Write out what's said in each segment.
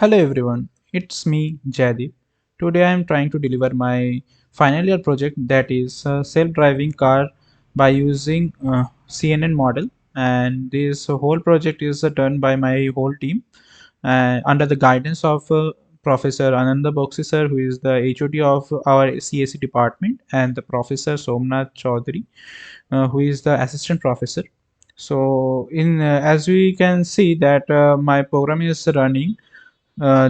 Hello everyone, it's me Jaydeep. Today I am trying to deliver my final year project, that is a self-driving car by using CNN model, and this whole project is done by my whole team under the guidance of Professor Anindya Bakshi sir, who is the HOD of our CAC department, and the Professor Somnath Chowdhury, who is the assistant professor. So in as we can see that my program is running.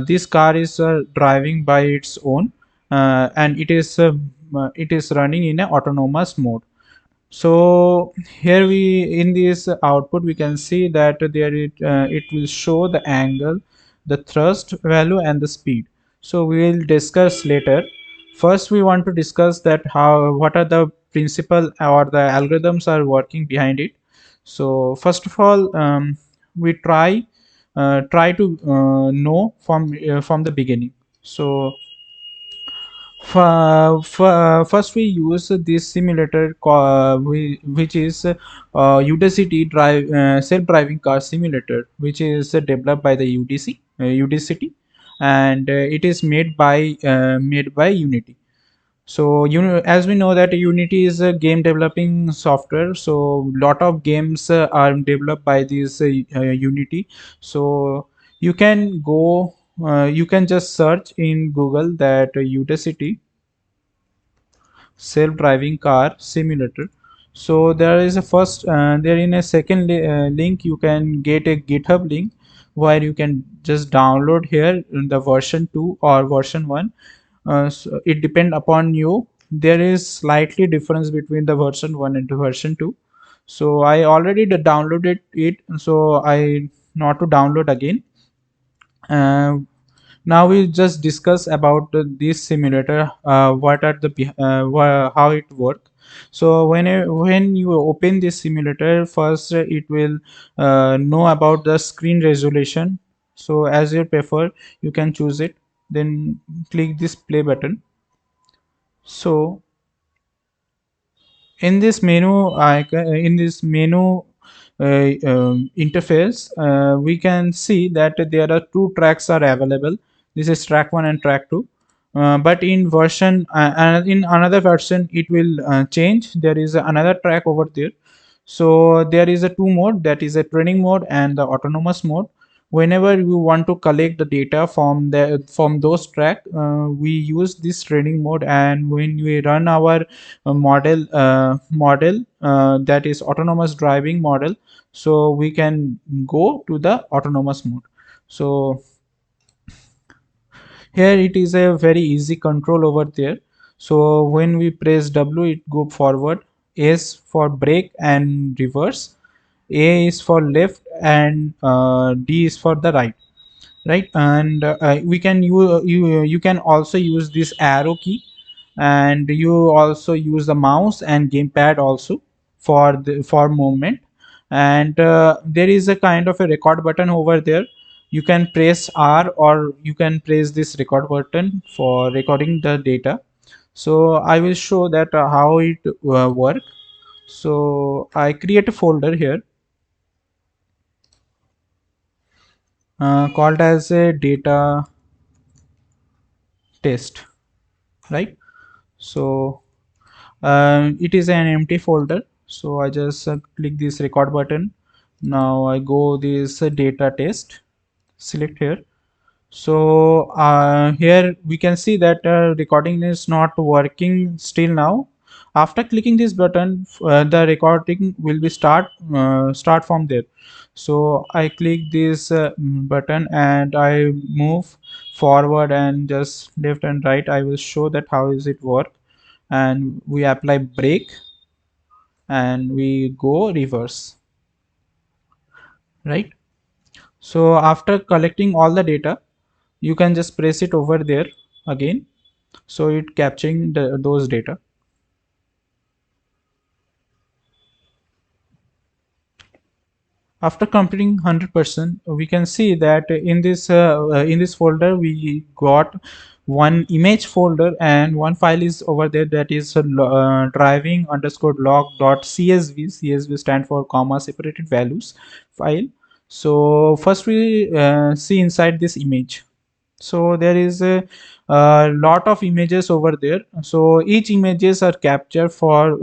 This car is driving by its own, and it is running in a autonomous mode. So here we in this output we can see that it will show the angle, the thrust value, and the speed. So we will discuss later. First we want to discuss that how what are the principle or the algorithms are working behind it. So first of all, we try to know from the beginning. So first we use this simulator which is Udacity self-driving car simulator, which is developed by the Udacity, and it is made by Unity. So as we know that Unity is a game developing software, so lot of games are developed by this Unity. So you can go you can just search in Google that Udacity self-driving car simulator. So there is a first there in a second link you can get a GitHub link where you can just download here in the version 2 or version 1. So it depend upon you. There is slightly difference between the version 1 and the version 2. So I already downloaded it, so I not to download again. uh, Now we just discuss about this simulator, what are the how it work. So when you open this simulator, first it will know about the screen resolution. So as you prefer, you can choose it, then click this play button. So in this menu in this menu interface, we can see that there are two tracks are available. This is track 1 and track 2, but in version and in another version it will change. There is another track over there. So there is a two mode, that is a training mode and the autonomous mode. Whenever we want to collect the data from those track, we use this training mode, and when we run our model that is autonomous driving model, so we can go to the autonomous mode. So here it is a very easy control over there. So when we press W, it go forward. S for brake and reverse. A is for left, and D is for the right. And we can you can also use this arrow key, and you also use the mouse and gamepad also for movement. And there is a kind of a record button over there. You can press R, or you can press this record button for recording the data. So I will show that how it work. So I create a folder here called as a data test, right? So it is an empty folder. So I just click this record button. Now I go this data test, select here. So here we can see that recording is not working still now. After clicking this button, the recording will be start from there. So I click this button and I move forward and just left and right. I will show that how is it work. And we apply brake and we go reverse, right? So after collecting all the data, you can just press it over there again, so it capturing those data. After completing 100%, we can see that in this folder we got one image folder, and one file is over there, that is driving underscore log dot csv. Csv stand for comma separated values file. So first we see inside this image. So there is a lot of images over there. So each images are captured for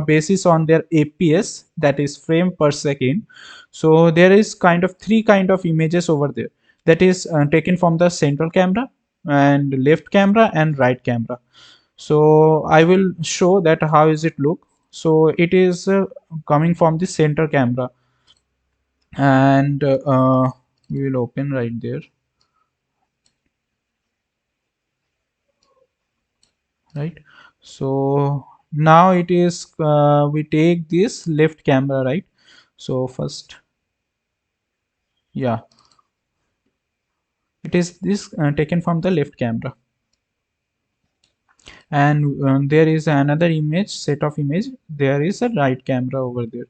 basis on their APS, that is frame per second. So there is kind of three kind of images over there, that is taken from the central camera and left camera and right camera. So I will show that how is it look. So it is coming from the center camera, and we will open right there, right? So now it is we take this left camera, right? So first, yeah, it is this taken from the left camera, and there is another image, set of image, there is a right camera over there,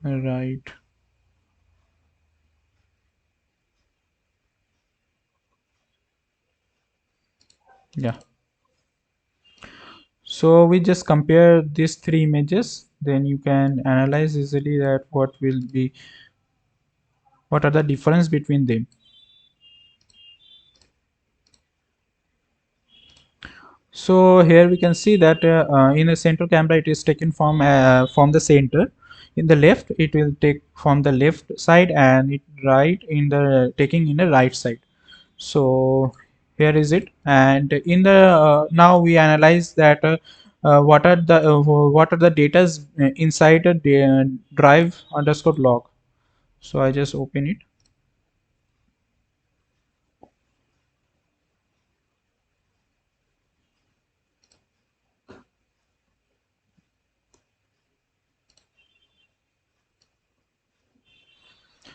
right? Yeah. So we just compare these three images, then you can analyze easily that what are the difference between them. So here we can see that in a central camera it is taken from the center. In the left it will take from the left side, and it right in the taking in the right side. So here is it, and in the now we analyze that what are the datas inside a drive underscore log. So I just open it.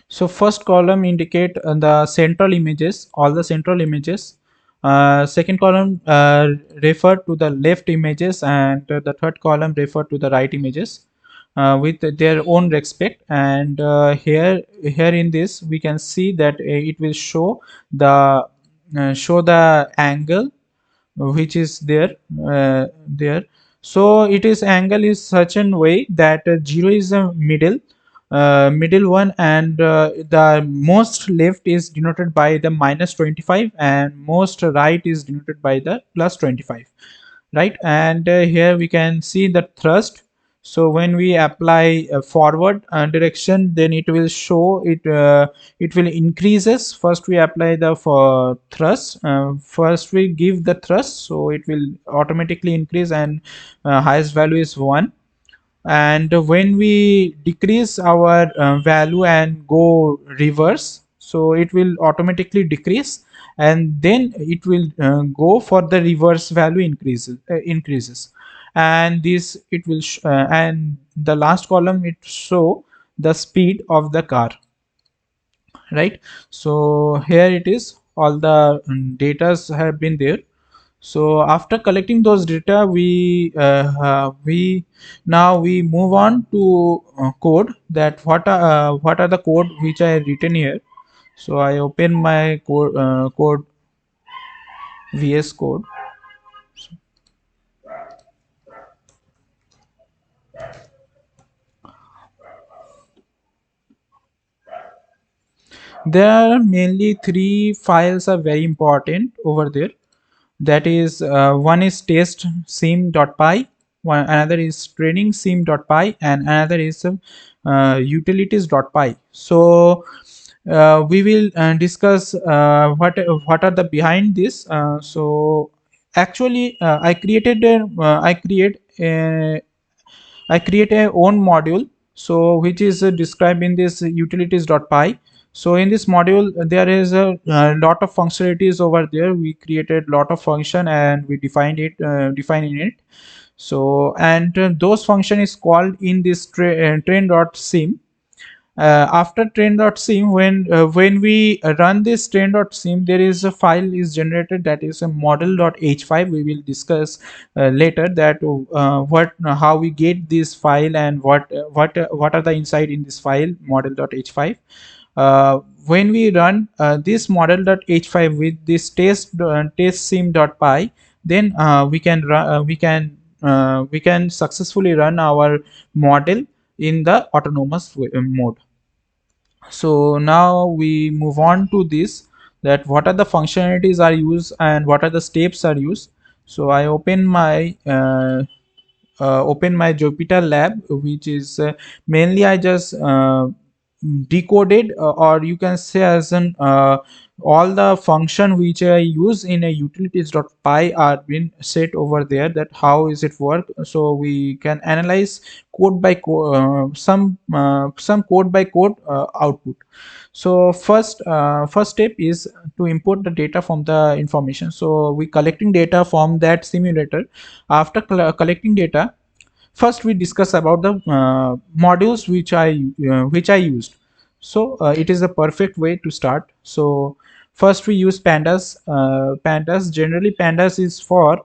So first column indicate the central images, all the central images. Second column refer to the left images, and the third column refer to the right images with their own respect. And here in this we can see that it will show the angle which is there. So it is angle is such an way that 0 is a middle one, and the most left is denoted by the minus 25, and most right is denoted by the plus 25, right? And here we can see the thrust. So when we apply forward direction, then it will show it, it will increases. First we apply the for thrust, first we give the thrust, so it will automatically increase, and highest value is 1. And when we decrease our value and go reverse, so it will automatically decrease, and then it will go for the reverse value increases. And this it will and the last column it show the speed of the car, right? So here it is, all the datas have been there. So after collecting those data, we now we move on to code, that what are the code which I have written here. So I open my code VS Code. There are mainly three files are very important over there. That is one is test sim.py, one another is training sim.py, and another is utilities.py. So we will discuss what are the behind this. So actually I create a own module, so which is described in this utilities.py. So in this module there is a lot of functionalities over there. We created lot of function and we defining it. So and those function is called in this train.sim. After train.sim, when we run this train.sim, there is a file is generated, that is a model.h5. We will discuss later that what how we get this file, and what are the inside in this file model.h5. When we run this model.h5 with this test sim.py, then we can successfully run our model in the autonomous mode. So now we move on to this, that what are the functionalities are used and what are the steps are used. So I open my Jupyter lab, which is mainly I just decoded, or you can say as an all the function which I use in a utilities.py are been set over there, that how is it work. So we can analyze code by code, some code by code output. So first step is to import the data from the information. So we collecting data from that simulator. After collecting data, first we discuss about the modules which I used. So it is a perfect way to start. So first we use pandas. Generally pandas is for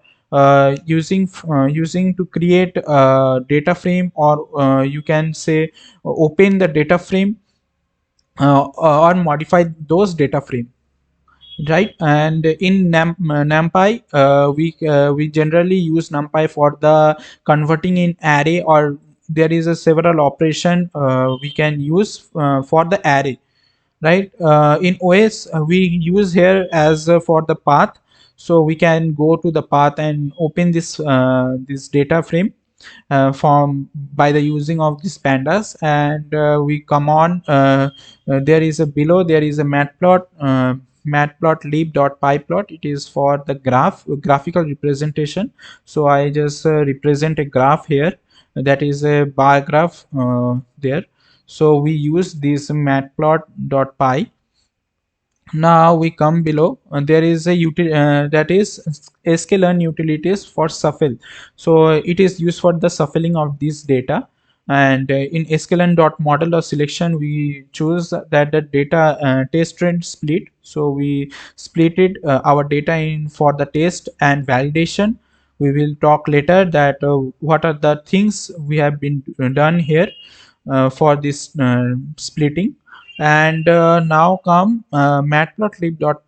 using to create a data frame, or you can say open the data frame, or modify those data frame, right. And in numpy, we generally use numpy for the converting in array, or there is a several operation we can use for the array, right. In os we use here as for the path. So we can go to the path and open this data frame from by the using of these pandas. And we come on, there is a below, there is a matplotlib.pyplot. It is for the graphical representation. So I just represent a graph here, that is a bar graph there. So we use this matplot.py. Now we come below, there is a that is sklearn utilities for shuffle. So it is used for the shuffling of this data. And in sklearn.model or selection, we choose that the data test trend split. So we split it our data in for the test and validation. We will talk later that what are the things we have been done here for this splitting. And now come matplotlib dot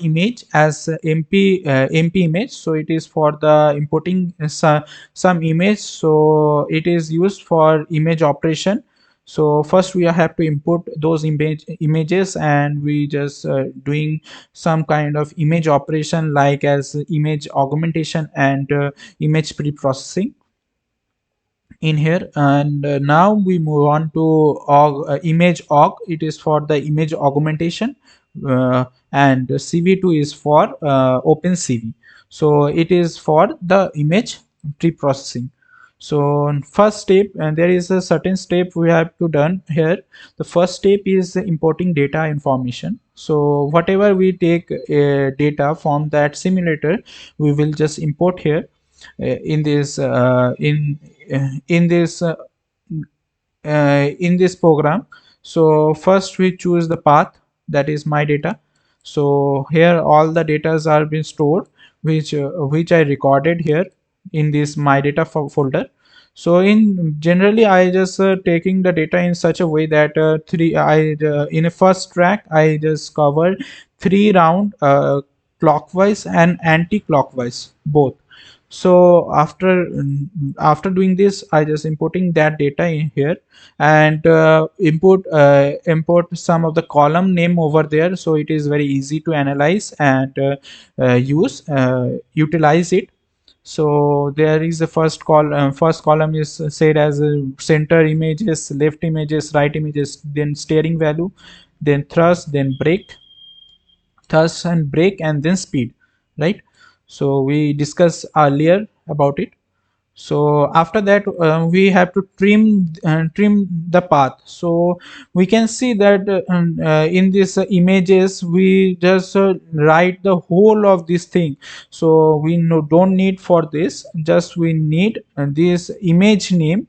image as mp image. So it is for the importing some image. So it is used for image operation. So first we have to import those images, and we just doing some kind of image operation like as image augmentation and image pre-processing in here. And now we move on to image aug. It is for the image augmentation. And cv2 is for opencv. So it is for the image pre-processing. So first step, and there is a certain step we have to done here. The first step is importing data information. So whatever we take data from that simulator, we will just import here in this in this in this program. So first we choose the path, that is my data. So here all the datas are being stored, which I recorded here in this my data folder. So in generally I just taking the data in such a way that three I in a first track I just covered three round clockwise and anti-clockwise both. So after doing this, I just importing that data in here. And import some of the column name over there. So it is very easy to analyze and utilize it. So there is the first column is said as center images, left images, right images, then steering value, then thrust, then brake, thrust and brake, and then speed, right. So we discussed earlier about it. So after that we have to trim the path. So we can see that in these images we just write the whole of this thing. So we don't need for this, just we need this image name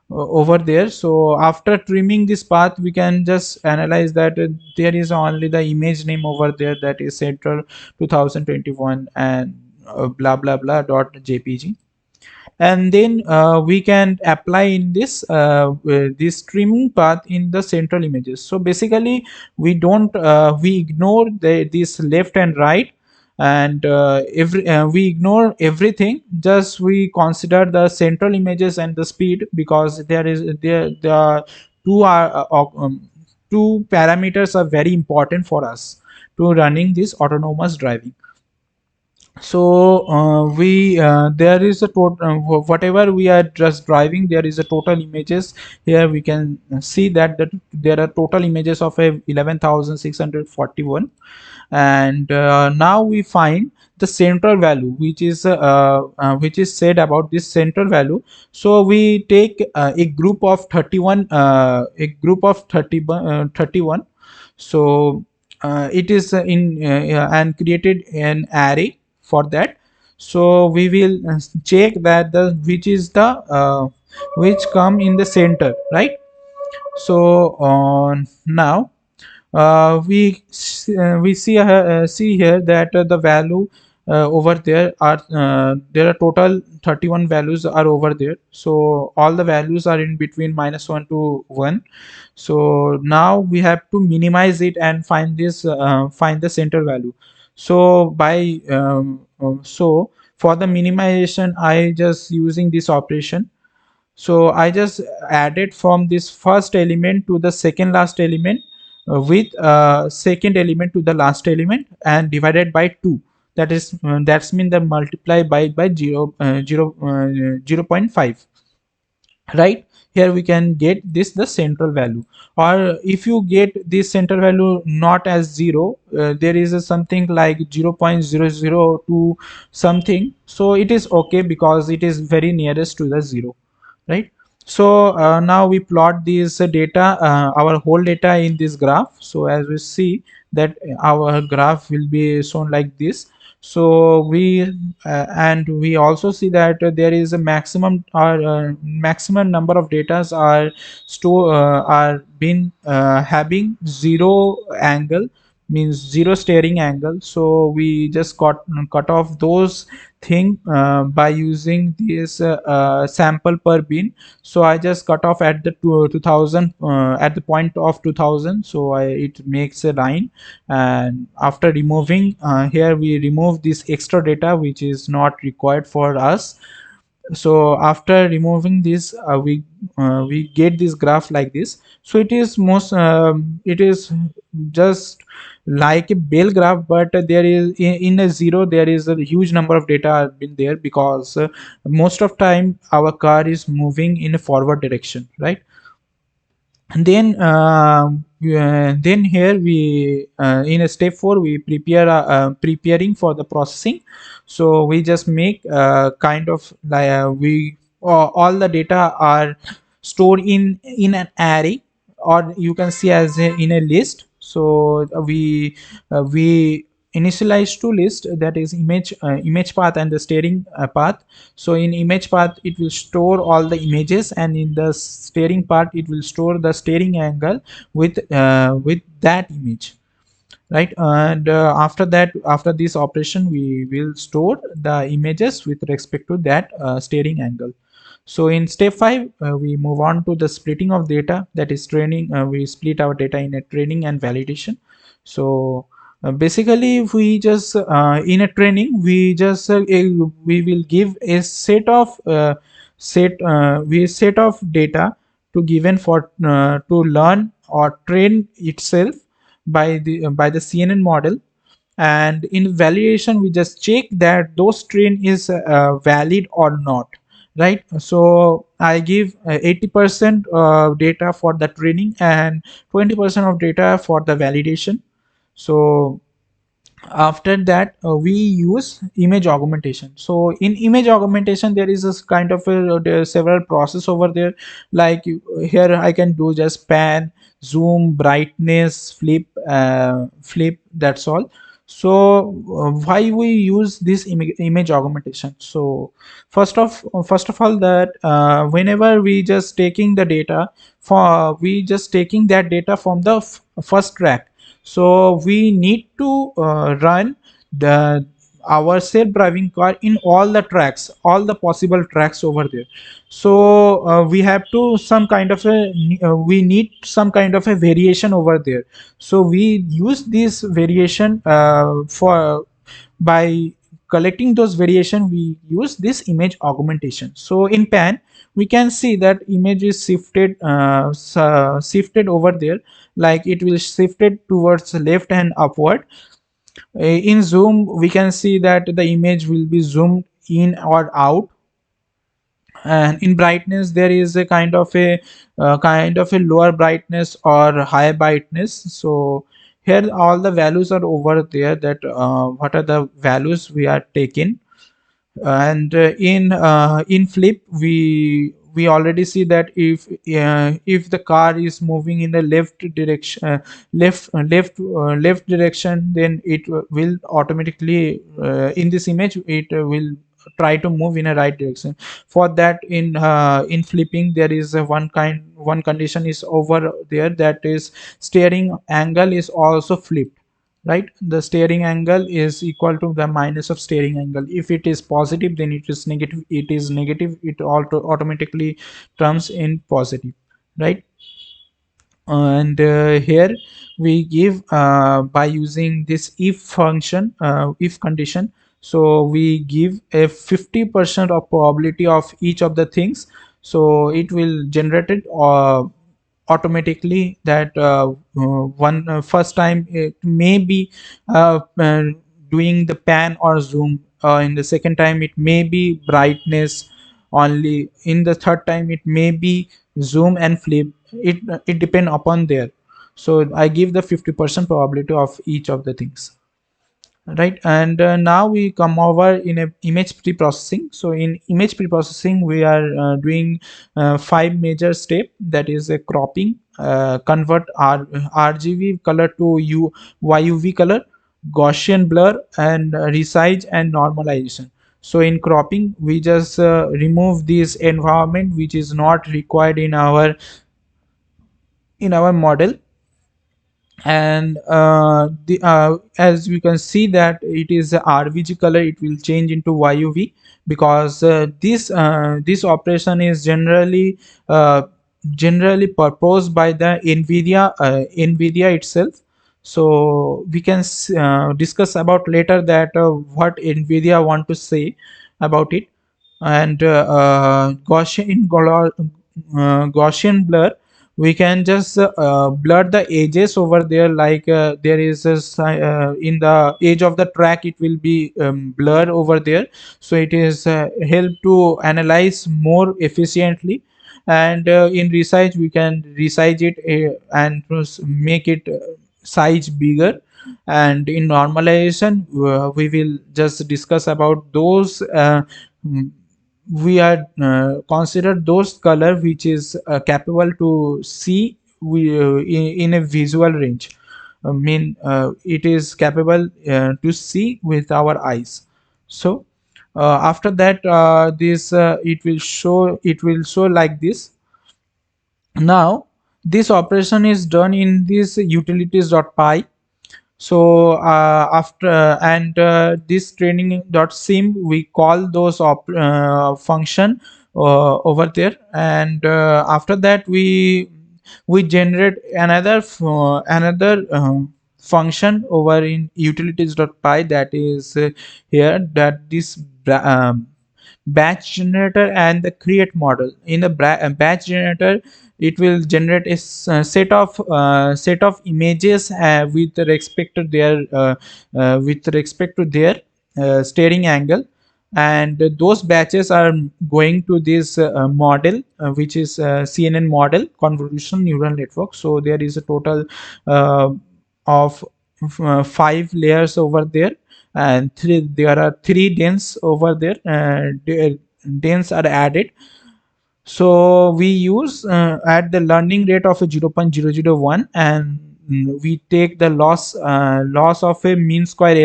over there. So after trimming this path, we can just analyze that there is only the image name over there, that is central 2021 and blah blah blah dot jpg. And then we can apply in this trimming path in the central images. So basically we don't we ignore this left and right, and every we ignore everything, just we consider the central images and the speed, because there are two are two parameters are very important for us to running this autonomous driving. So we there is a total whatever we are just driving, there is a total images. Here we can see that there are total images of a 11,641, and now we find the central value, which is said about this central value. So we take a group of 31, a group of 31. So it is and created an array for that. So we will check that the which is the which come in the center, right? So now we see here that the value over there are there are total 31 values are over there. So all the values are in between -1 to 1. So now we have to minimize it and find this find the center value. So by so for the minimization, I just using this operation. So I just added from this first element to the second last element with second element to the last element and divided by 2. That is that's mean the multiply by 0 0.5, right? Here we can get this the central value, or if you get this central value not as 0, there is a something like 0.002 something, so it is okay because it is very nearest to the 0, right? So now we plot this data, our whole data in this graph. So as we see that our graph will be shown like this. So we and we also see that there is a maximum or maximum number of datas are store are been having zero angle, means zero steering angle. So we just cut off those thing by using this sample per bin. So I just cut off at the 2000 at the point of 2000. So it makes a line, and after removing here we remove this extra data which is not required for us. So after removing this we get this graph like this. So it is most it is just like a bell graph, but there is in a zero there is a huge number of data been there, because most of time our car is moving in a forward direction, right? And then here we in a step 4 we prepare preparing for the processing. So we just make kind of like we all the data are stored in an array, or you can see as in a list. So we initialize to list, that is image path and the steering path. So in image path it will store all the images, and in the steering part it will store the steering angle with that image, right? And after that, after this operation, we will store the images with respect to that steering angle. So in step 5 we move on to the splitting of data, that is training. We split our data in a training and validation. So basically if we just in a training we just we will give a set of data to given for to learn or train itself by the CNN model. And in validation we just check that those train is valid or not, right? So I give 80% data for the training and 20% of data for the validation. So after that we use image augmentation. So in image augmentation there is this kind of there are several process over there, like here I can do just pan, zoom, brightness, flip, that's all. So why we use this image augmentation? So first of all that whenever we just taking the data for we just taking that data from the first track. So we need to run the our self-driving car in all the tracks, all the possible tracks over there. So we have to some kind of a we need some kind of a variation over there. So we use this variation for by collecting those variation, we use this image augmentation. So in pan, we can see that image is shifted shifted over there, like it will shifted towards left and upward. In zoom, we can see that the image will be zoomed in or out. And in brightness, there is a kind of a lower brightness or high brightness. So here all the values are over there, that what are the values we are taking. And in flip, we already see that if the car is moving in the left direction, left direction, then it will automatically, in this image, it will try to move in a right direction. For that, in flipping, there is one condition is over there, that is steering angle is also flipped, right? The steering angle is equal to the minus of steering angle. If it is positive, then it is negative. It is negative, it automatically turns in positive, right? And here we give, by using this if function, if condition. So we give a 50% of probability of each of the things. So it will generate it automatically, that one first time it may be doing the pan or zoom. In the second time, it may be brightness only. In the third time, it may be zoom and flip. It depend upon there. So I give the 50% probability of each of the things, right? And now we come over in a image pre-processing. So in image pre-processing, we are doing five major step, that is a cropping, convert RGB color to YUV color, Gaussian blur, and resize and normalization. So in cropping, we just remove this environment which is not required in our model. And as we can see that it is a RVG color, it will change into YUV, because this operation is generally proposed by the NVIDIA itself. So we can discuss about later that what NVIDIA want to say about it. And Gaussian blur, we can just blur the edges over there, like there is in the edge of the track, it will be blur over there. So it is help to analyze more efficiently. And in resize, we can resize it and make it size bigger. And in normalization, we will just discuss about those mm, we are consider those color which is capable to see in a visual range. I mean, it is capable to see with our eyes. So after that, this it will show like this. Now this operation is done in this utilities.py. So after and this training.sim, we call those function over there. And after that, we generate another function over in utilities.py, that is here, that this batch generator and the create model. In the batch generator, it will generate a set of images with respect to their steering angle. And those batches are going to this model, which is CNN model, convolutional neural network. So there is a total uh, of five layers over there, and there are three dens over there. Dens are added. So we use at the learning rate of a 0.001, and we take the loss of a mean square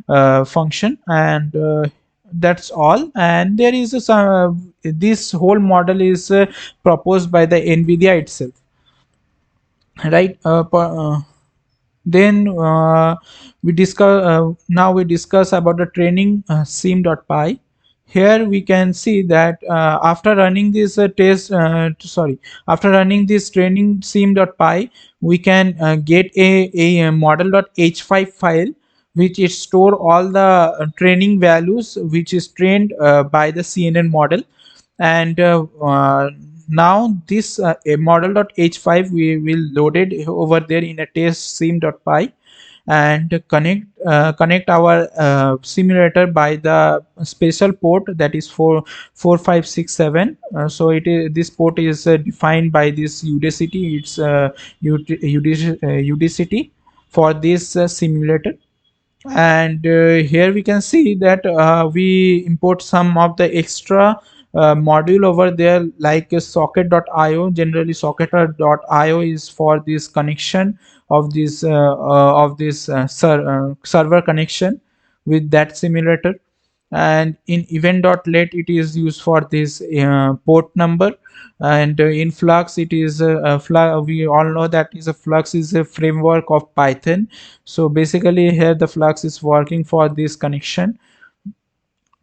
error function. And that's all. And there is this whole model is proposed by the NVIDIA itself, right? Then we discuss about the training sim.py. Here we can see that after running this after running this training sim.py, we can get a model.h5 file which it store all the training values which is trained by the CNN model. And now this a model.h5 we will load it over there in a test sim.py, and connect our simulator by the special port, that is 44567. So it is, this port is defined by this Udacity. It's Udacity for this simulator. And here we can see that we import some of the extra module over there, like socket.io. Generally socket.io is for this connection of this server connection with that simulator. And in event.let it is used for this port number. And in Flux it is we all know that is a Flux is a framework of Python. So basically here the Flux is working for this connection.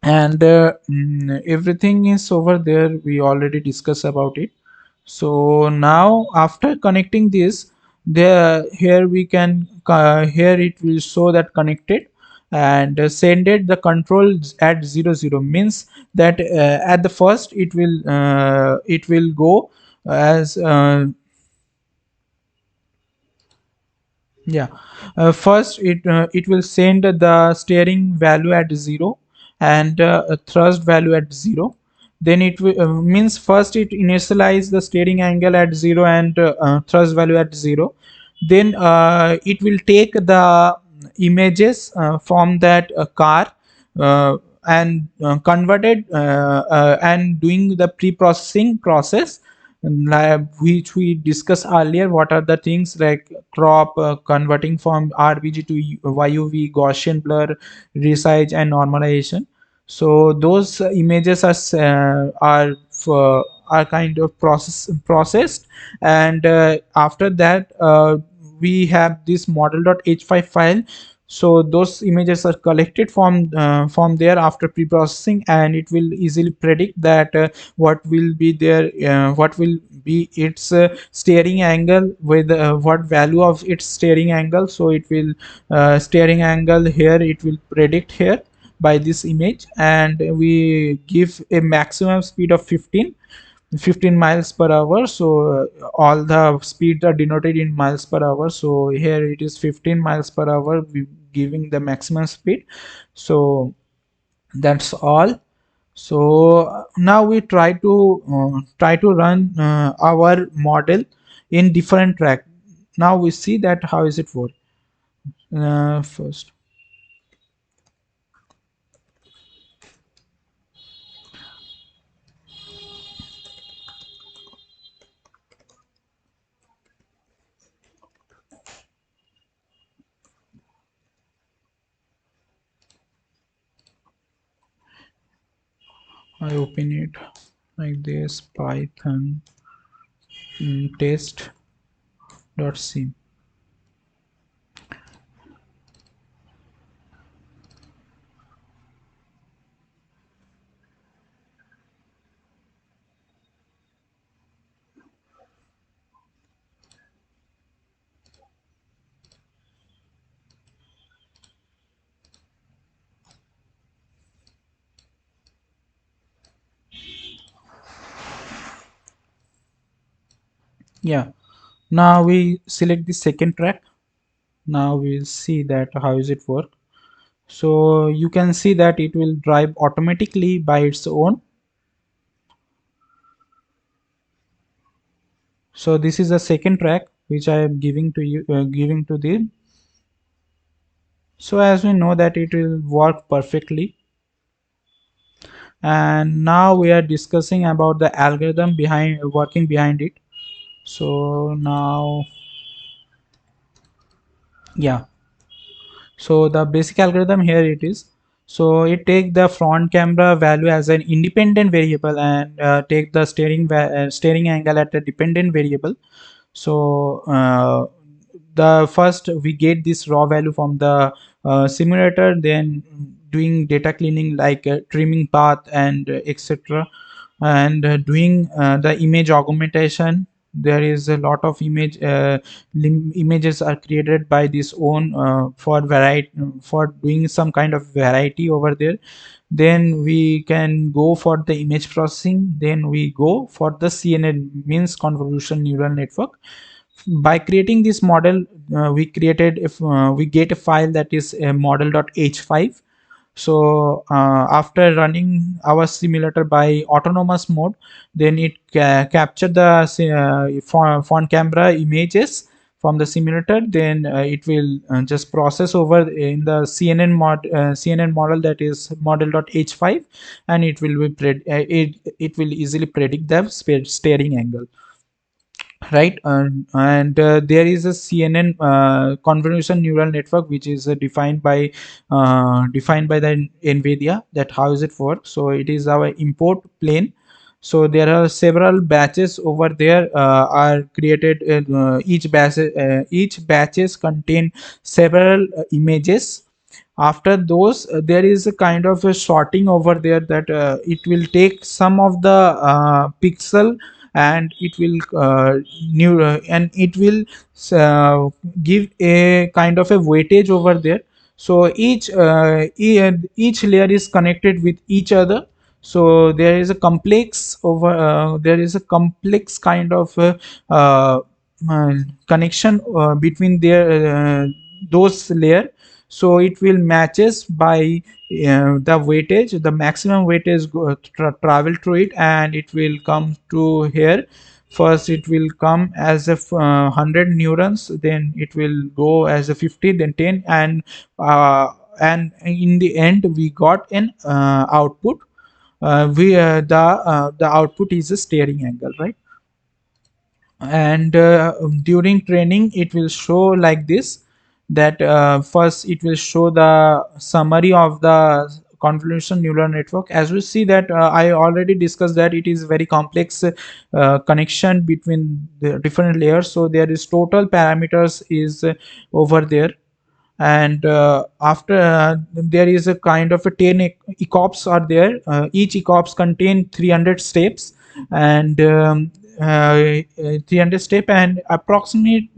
And everything is over there, we already discussed about it. So now after connecting this, there here we can here it will show that connected, and send it the controls at 00, means that at the first it will go as yeah. First, it will send the steering value at 0, and a thrust value at 0. Then it will means first it initialize the steering angle at 0 and thrust value at 0. Then it will take the images from that car, and converted and doing the pre-processing process, which we discussed earlier. What are the things like crop, converting from RBG to YUV, Gaussian blur, resize, and normalization. So those images are kind of processed. And after that we have this model.h5 file. So those images are collected from there after pre-processing, and it will easily predict that what will be its steering angle, with what value of its steering angle. So it will steering angle here it will predict here by this image, and we give a maximum speed of 15 miles per hour. So all the speeds are denoted in miles per hour. So here it is 15 miles per hour, we giving the maximum speed. So that's all. So now we try to run our model in different track. Now we see that how is it work. First I open it like this, Python test.c. Yeah, now we select the second track. Now we'll see that how is it work. So you can see that it will drive automatically by its own. So this is the second track which I am giving to you, giving to the. So as we know that it will work perfectly. And now we are discussing about the algorithm behind working behind it. So now, yeah, so the basic algorithm here it is. So it take the front camera value as an independent variable, and take the steering angle at a dependent variable. So the first we get this raw value from the simulator, then doing data cleaning like trimming path and etc, and doing the image augmentation. there is a lot of images are created by this own for variety, for doing some kind of variety over there. Then we can go for the image processing. Then we go for the CNN, means convolutional neural network. By creating this model, we created, if we get a file that is a model.h5. So after running our simulator by autonomous mode, then it capture the front camera images from the simulator. Then it will just process over in the CNN model, that is model.h5, and it will be it will easily predict the steering angle, right? And there is a CNN convolutional neural network, which is defined by the NVIDIA, that how does it work. So it is our import plane. So there are several batches over there are created. Each batches contain several images. After those, there is a kind of a sorting over there, that it will take some of the pixel, and it will and it will uh, give a kind of a weightage over there. So each layer is connected with each other. So there is a complex kind of uh, uh, connection between those layer. So it will matches by the weightage, the maximum weightage travel through it, and it will come to here. First it will come as a 100 neurons, then it will go as a 50, then 10, and in the end we got an output. We The output is a steering angle, right? And during training it will show like this, that first it will show the summary of the convolutional neural network. As we see that I already discussed that it is very complex connection between the different layers. So there is total parameters is over there. And after there is a kind of a 10 ecops are there. Each ecops contain 300 steps, and 300 step, and approximately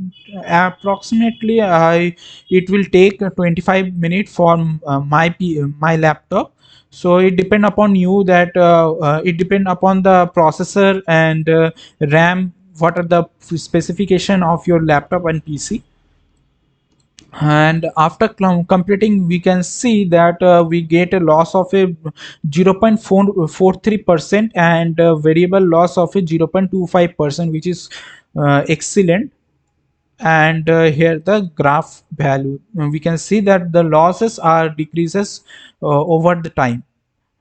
it will take 25 minutes for my laptop. So it depend upon you, that it depend upon the processor and RAM, what are the specification of your laptop and PC. And after completing, we can see that we get a loss of a 0.443% and a variable loss of a 0.25%, which is excellent. And here the graph value, we can see that the losses are decreases over the time,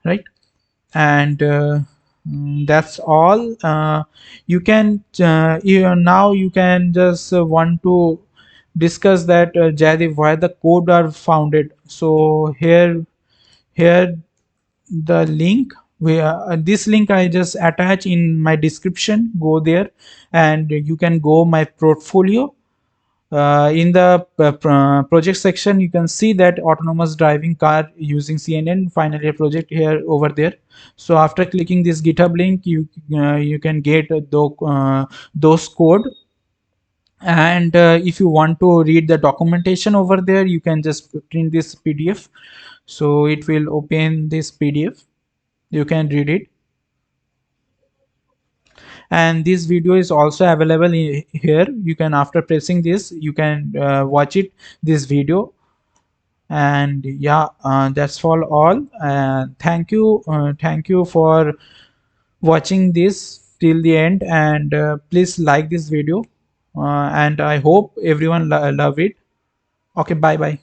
right? And that's all. Now you can just want to discuss that, Jaydeep, why the code are founded. So here the link, this link I just attach in my description. Go there, and you can go my portfolio. In the project section, you can see that autonomous driving car using CNN final year project here over there. So after clicking this GitHub link, you can get those code. And if you want to read the documentation over there, you can just print this PDF. So it will open this PDF. You can read it. And this video is also available here. You can, after pressing this, you can watch it, this video. And yeah, that's all. Thank you for watching this till the end, and please like this video, and I hope everyone love it. Okay, bye bye.